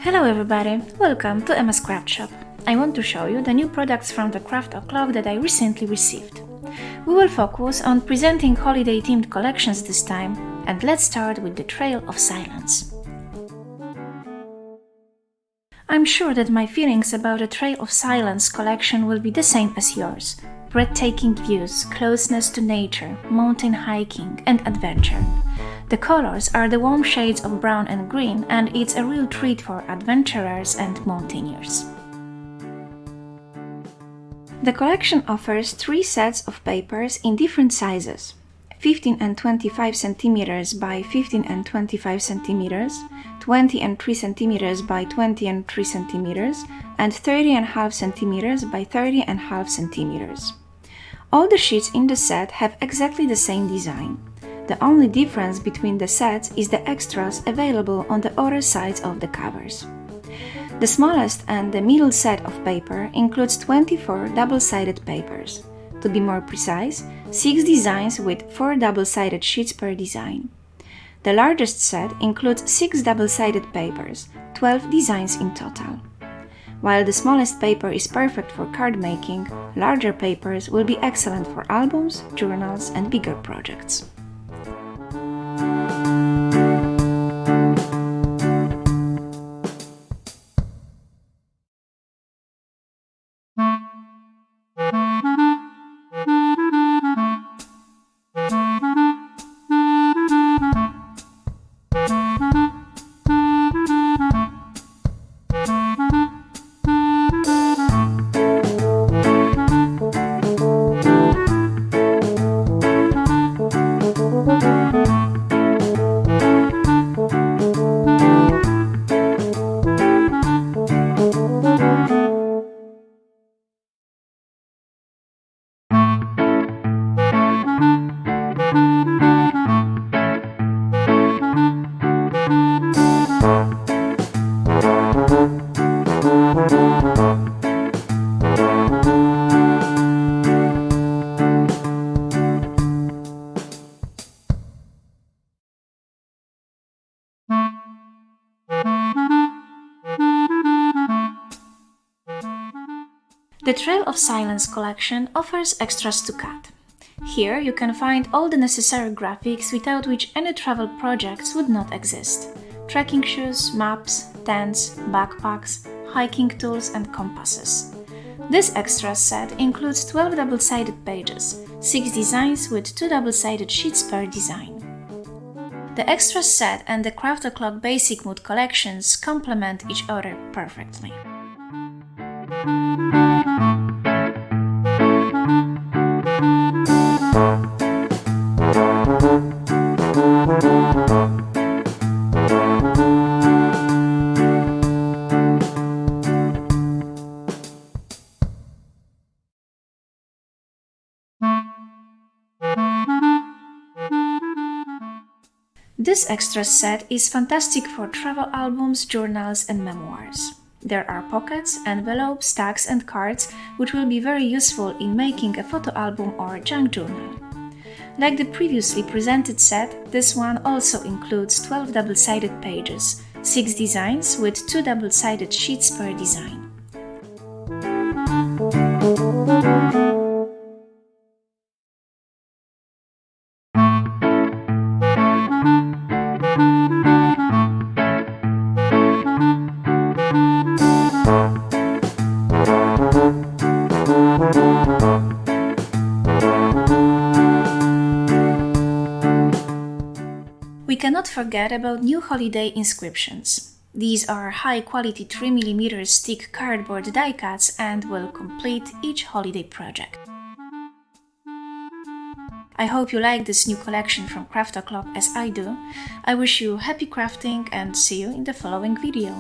Hello everybody, welcome to Emma's Craftshop. I want to show you the new products from the craft.o.clock that I recently received. We will focus on presenting holiday-themed collections this time, and let's start with the Trail of Silence. I'm sure that my feelings about the Trail of Silence collection will be the same as yours. Breathtaking views, closeness to nature, mountain hiking, and adventure. The colors are the warm shades of brown and green, and it's a real treat for adventurers and mountaineers. The collection offers 3 sets of papers in different sizes: 15 and 25 cm by 15 and 25 cm, 20 and 3 cm by 20 and 3 cm, and 30.5 cm by 30.5 cm. All the sheets in the set have exactly the same design. The only difference between the sets is the extras available on the other sides of the covers. The smallest and the middle set of paper includes 24 double-sided papers. To be more precise, 6 designs with 4 double-sided sheets per design. The largest set includes 6 double-sided papers, 12 designs in total. While the smallest paper is perfect for card making, larger papers will be excellent for albums, journals, and bigger projects. The Trail of Silence collection offers extras to cut. Here you can find all the necessary graphics without which any travel projects would not exist. Trekking shoes, maps, tents, backpacks, hiking tools and compasses. This extra set includes 12 double-sided pages, 6 designs with 2 double-sided sheets per design. The extra set and the Craft.o.clock Basic Mood collections complement each other perfectly. This extra set is fantastic for travel albums, journals and memoirs. There are pockets, envelopes, tags and cards which will be very useful in making a photo album or junk journal. Like the previously presented set, this one also includes 12 double-sided pages, 6 designs with 2 double-sided sheets per design. We cannot forget about new holiday inscriptions. These are high-quality 3mm thick cardboard die cuts and will complete each holiday project. I hope you like this new collection from Craft.o.clock as I do. I wish you happy crafting and see you in the following video.